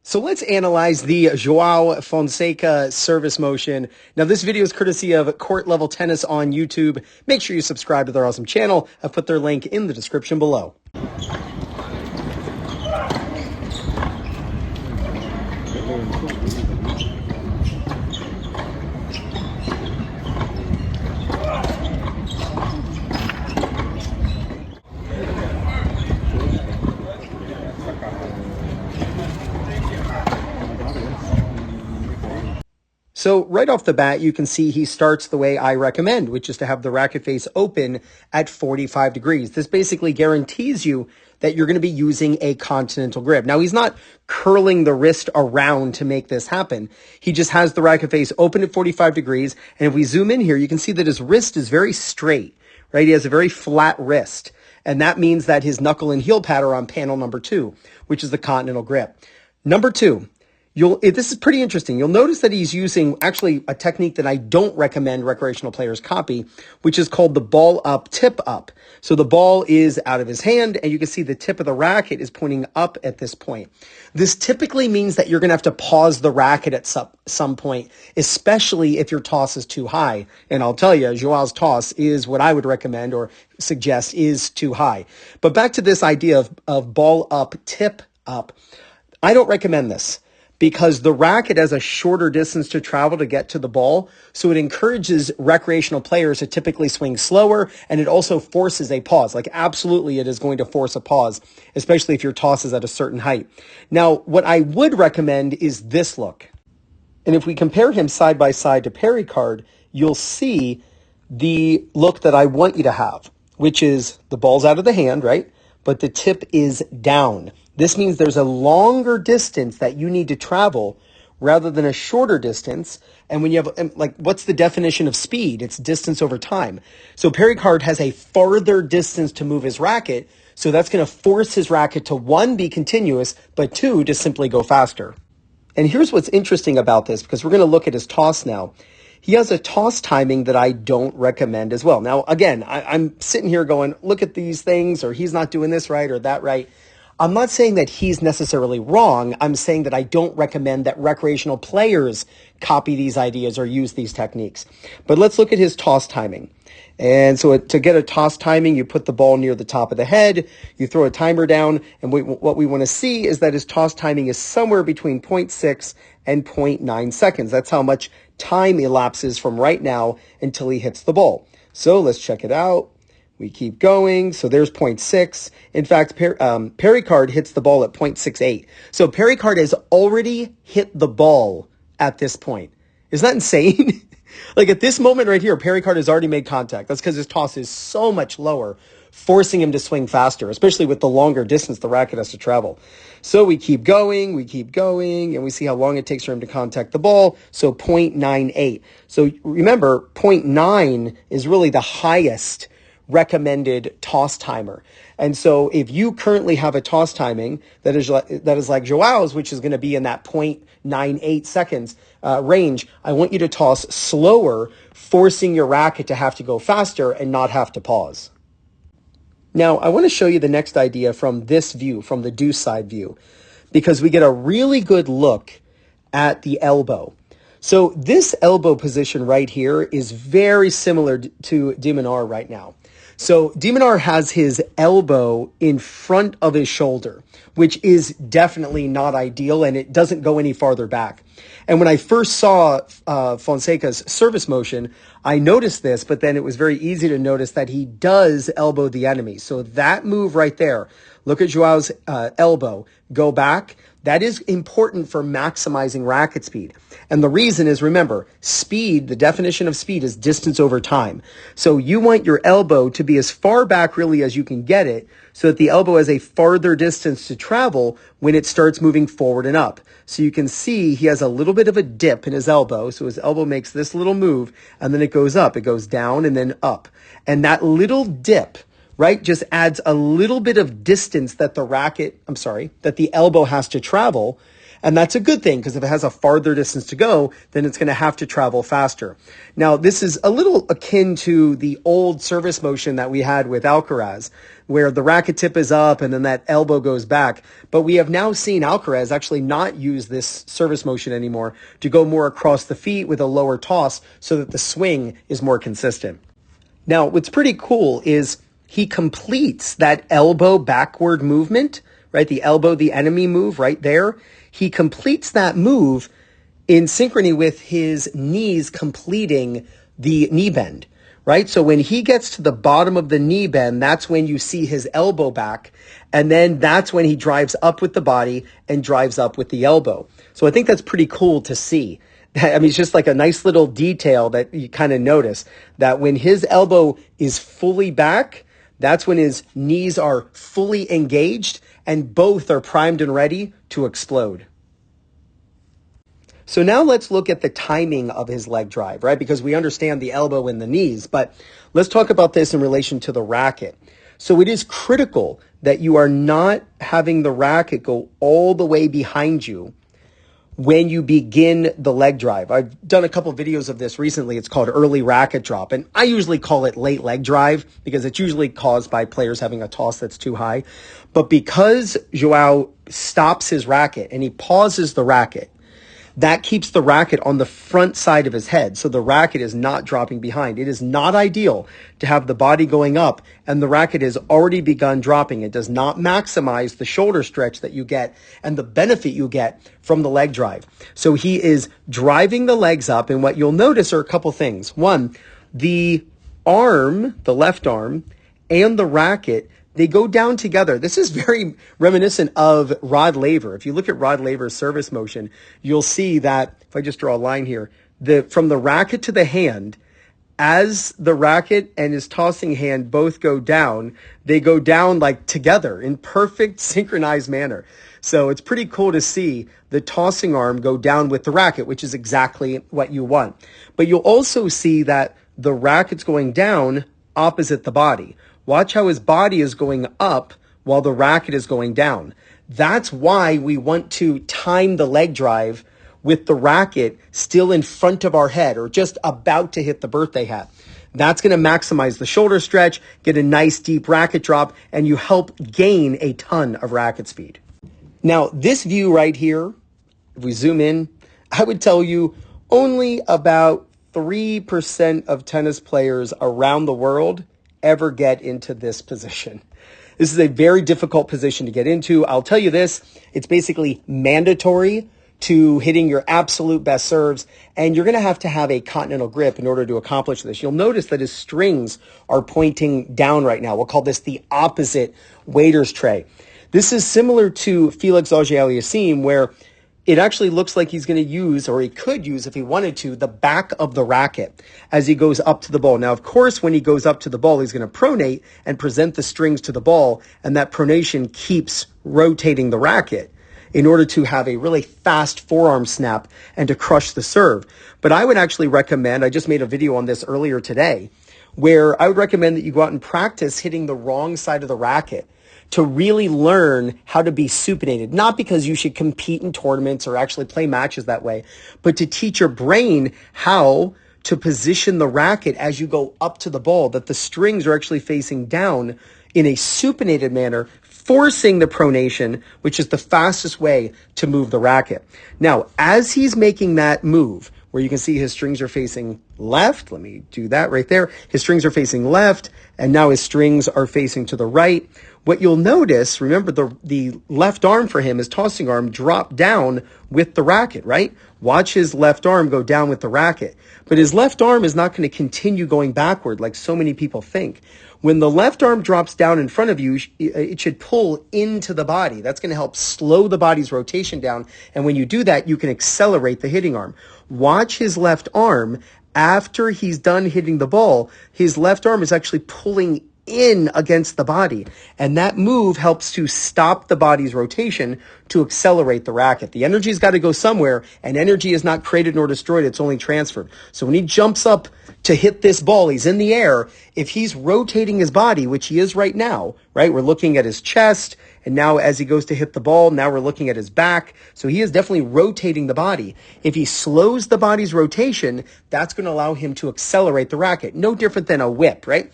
So let's analyze the João Fonseca service motion. Now, this video is courtesy of Court Level Tennis on YouTube. Make sure you subscribe to their awesome channel. I've put their link in the description below. So right off the bat, you can see he starts the way I recommend, which is to have the racket face open at 45 degrees. This basically guarantees you that you're going to be using a continental grip. Now, he's not curling the wrist around to make this happen. He just has the racket face open at 45 degrees. And if we zoom in here, you can see that his wrist is very straight, right? He has a very flat wrist. And that means that his knuckle and heel pad are on panel number 2, which is the continental grip. Number 2. This is pretty interesting. You'll notice that he's using actually a technique that I don't recommend recreational players copy, which is called the ball up, tip up. So the ball is out of his hand, and you can see the tip of the racket is pointing up at this point. This typically means that you're going to have to pause the racket at some point, especially if your toss is too high. And I'll tell you, Joao's toss is what I would recommend or suggest is too high. But back to this idea of ball up, tip up. I don't recommend this, because the racket has a shorter distance to travel to get to the ball. So it encourages recreational players to typically swing slower, and it also forces a pause. Like, absolutely, it is going to force a pause, especially if your toss is at a certain height. Now, what I would recommend is this look. And if we compare him side by side to PlayYourCourt, you'll see the look that I want you to have, which is the ball's out of the hand, right? But the tip is down. This means there's a longer distance that you need to travel rather than a shorter distance. And when you have, like, what's the definition of speed? It's distance over time. So PlayYourCourt has a farther distance to move his racket. So that's going to force his racket to, 1, be continuous, but 2, to simply go faster. And here's what's interesting about this, because we're going to look at his toss now. He has a toss timing that I don't recommend as well. Now, again, I'm sitting here going, look at these things, or he's not doing this right or that right. I'm not saying that he's necessarily wrong. I'm saying that I don't recommend that recreational players copy these ideas or use these techniques. But let's look at his toss timing. And so to get a toss timing, you put the ball near the top of the head, you throw a timer down, and what we want to see is that his toss timing is somewhere between 0.6 and 0.9 seconds. That's how much time elapses from right now until he hits the ball. So let's check it out. We keep going. So there's 0.6. In fact, PlayYourCourt hits the ball at 0.68. So PlayYourCourt has already hit the ball at this point. Isn't that insane? Like, at this moment right here, PlayYourCourt has already made contact. That's because his toss is so much lower, forcing him to swing faster, especially with the longer distance the racket has to travel. So we keep going, and we see how long it takes for him to contact the ball. So 0.98. So remember, 0.9 is really the highest recommended toss timer. And so if you currently have a toss timing that is like Joao's, which is going to be in that 0.98 seconds range, I want you to toss slower, forcing your racket to have to go faster and not have to pause. Now, I want to show you the next idea from this view, from the deuce side view, because we get a really good look at the elbow. So this elbow position right here is very similar to de Minaur right now. So de Minaur has his elbow in front of his shoulder, which is definitely not ideal, and it doesn't go any farther back. And when I first saw Fonseca's service motion, I noticed this, but then it was very easy to notice that he does elbow the enemy. So that move right there, look at Joao's elbow, go back. That is important for maximizing racket speed. And the reason is, remember, speed, the definition of speed is distance over time. So you want your elbow to be as far back really as you can get it, so that the elbow has a farther distance to travel when it starts moving forward and up. So you can see he has a little bit of a dip in his elbow. So his elbow makes this little move, and then it goes up. It goes down and then up. And that little dip, right, just adds a little bit of distance that the elbow has to travel. And that's a good thing because if it has a farther distance to go, then it's going to have to travel faster. Now, this is a little akin to the old service motion that we had with Alcaraz, where the racket tip is up and then that elbow goes back. But we have now seen Alcaraz actually not use this service motion anymore to go more across the feet with a lower toss so that the swing is more consistent. Now, what's pretty cool is he completes that elbow backward movement, right? The elbow, the enemy move right there. He completes that move in synchrony with his knees completing the knee bend, right? So when he gets to the bottom of the knee bend, that's when you see his elbow back. And then that's when he drives up with the body and drives up with the elbow. So I think that's pretty cool to see. I mean, it's just like a nice little detail that you kind of notice that when his elbow is fully back, that's when his knees are fully engaged and both are primed and ready to explode. So now let's look at the timing of his leg drive, right? Because we understand the elbow and the knees, but let's talk about this in relation to the racket. So it is critical that you are not having the racket go all the way behind you when you begin the leg drive. I've done a couple of videos of this recently. It's called early racket drop. And I usually call it late leg drive because it's usually caused by players having a toss that's too high. But because João stops his racket and he pauses the racket, that keeps the racket on the front side of his head. So the racket is not dropping behind. It is not ideal to have the body going up and the racket has already begun dropping. It does not maximize the shoulder stretch that you get and the benefit you get from the leg drive. So he is driving the legs up, and what you'll notice are a couple things. One, the arm, the left arm, and the racket, they go down together. This is very reminiscent of Rod Laver. If you look at Rod Laver's service motion, you'll see that, if I just draw a line here, from the racket to the hand, as the racket and his tossing hand both go down, they go down like together in perfect synchronized manner. So it's pretty cool to see the tossing arm go down with the racket, which is exactly what you want. But you'll also see that the racket's going down opposite the body. Watch how his body is going up while the racket is going down. That's why we want to time the leg drive with the racket still in front of our head or just about to hit the birthday hat. That's going to maximize the shoulder stretch, get a nice deep racket drop, and you help gain a ton of racket speed. Now, this view right here, if we zoom in, I would tell you only about 3% of tennis players around the world ever get into this position. This is a very difficult position to get into. I'll tell you this, it's basically mandatory to hitting your absolute best serves, and you're going to have a continental grip in order to accomplish this. You'll notice that his strings are pointing down right now. We'll call this the opposite waiter's tray. This is similar to Felix Auger-Aliassime, where it actually looks like he's going to use, or he could use if he wanted to, the back of the racket as he goes up to the ball. Now, of course, when he goes up to the ball, he's going to pronate and present the strings to the ball, and that pronation keeps rotating the racket in order to have a really fast forearm snap and to crush the serve. But I would actually recommend, I just made a video on this earlier today, where I would recommend that you go out and practice hitting the wrong side of the racket to really learn how to be supinated. Not because you should compete in tournaments or actually play matches that way, but to teach your brain how to position the racket as you go up to the ball, that the strings are actually facing down in a supinated manner, forcing the pronation, which is the fastest way to move the racket. Now, as he's making that move, where you can see his strings are facing left, let me do that right there. His strings are facing left, and now his strings are facing to the right. What you'll notice, remember the left arm for him, his tossing arm, drop down with the racket, right? Watch his left arm go down with the racket. But his left arm is not going to continue going backward like so many people think. When the left arm drops down in front of you, it should pull into the body. That's going to help slow the body's rotation down. And when you do that, you can accelerate the hitting arm. Watch his left arm. After he's done hitting the ball, his left arm is actually pulling in against the body. And that move helps to stop the body's rotation to accelerate the racket. The energy's got to go somewhere, and energy is not created nor destroyed. It's only transferred. So when he jumps up to hit this ball, he's in the air. If he's rotating his body, which he is right now, right? We're looking at his chest And now as he goes to hit the ball, now we're looking at his back. So he is definitely rotating the body. If he slows the body's rotation, that's going to allow him to accelerate the racket. No different than a whip, right?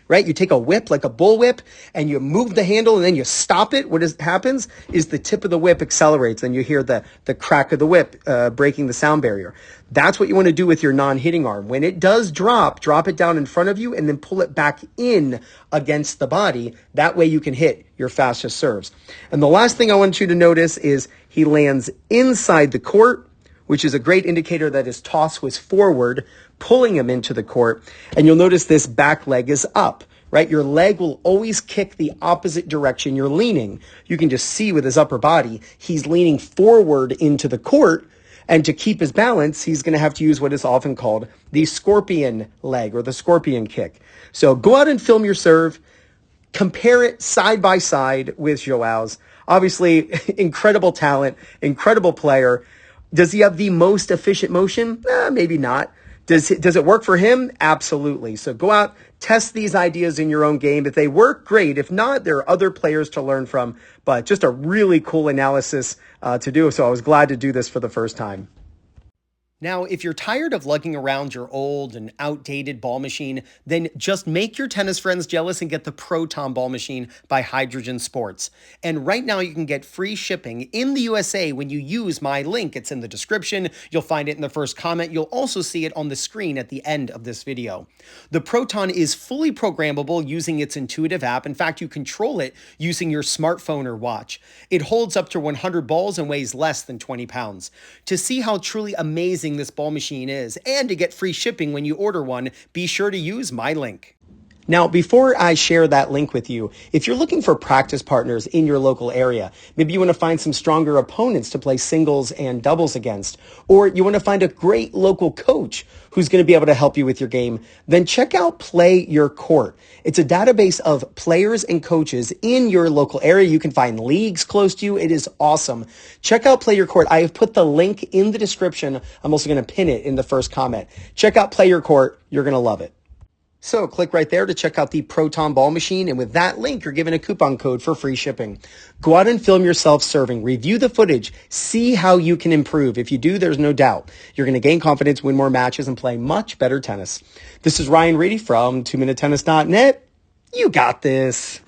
Right? You take a whip, like a bull whip, and you move the handle and then you stop it. Happens is the tip of the whip accelerates and you hear the crack of the whip breaking the sound barrier. That's what you want to do with your non-hitting arm. When it does drop it down in front of you and then pull it back in against the body. That way you can hit your fastest serves. And the last thing I want you to notice is he lands inside the court, which is a great indicator that his toss was forward, pulling him into the court. And you'll notice this back leg is up, right? Your leg will always kick the opposite direction you're leaning. You can just see with his upper body, he's leaning forward into the court. And to keep his balance, he's going to have to use what is often called the scorpion leg or the scorpion kick. So go out and film your serve. Compare it side by side with João's. Obviously, incredible talent, incredible player. Does he have the most efficient motion? Maybe not. Does it work for him? Absolutely. So go out, test these ideas in your own game. If they work, great. If not, there are other players to learn from. But just a really cool analysis to do. So I was glad to do this for the first time. Now, if you're tired of lugging around your old and outdated ball machine, then just make your tennis friends jealous and get the Proton Ball Machine by Hydrogen Sports. And right now you can get free shipping in the USA when you use my link. It's in the description. You'll find it in the first comment. You'll also see it on the screen at the end of this video. The Proton is fully programmable using its intuitive app. In fact, you control it using your smartphone or watch. It holds up to 100 balls and weighs less than 20 pounds. To see how truly amazing this ball machine is, and to get free shipping when you order one, be sure to use my link. Now, before I share that link with you, if you're looking for practice partners in your local area, maybe you want to find some stronger opponents to play singles and doubles against, or you want to find a great local coach who's going to be able to help you with your game, then check out PlayYourCourt. It's a database of players and coaches in your local area. You can find leagues close to you. It is awesome. Check out PlayYourCourt. I have put the link in the description. I'm also going to pin it in the first comment. Check out PlayYourCourt. You're going to love it. So click right there to check out the Proton Ball Machine, and with that link, you're given a coupon code for free shipping. Go out and film yourself serving. Review the footage. See how you can improve. If you do, there's no doubt you're going to gain confidence, win more matches, and play much better tennis. This is Ryan Reedy from 2minutetennis.net. You got this.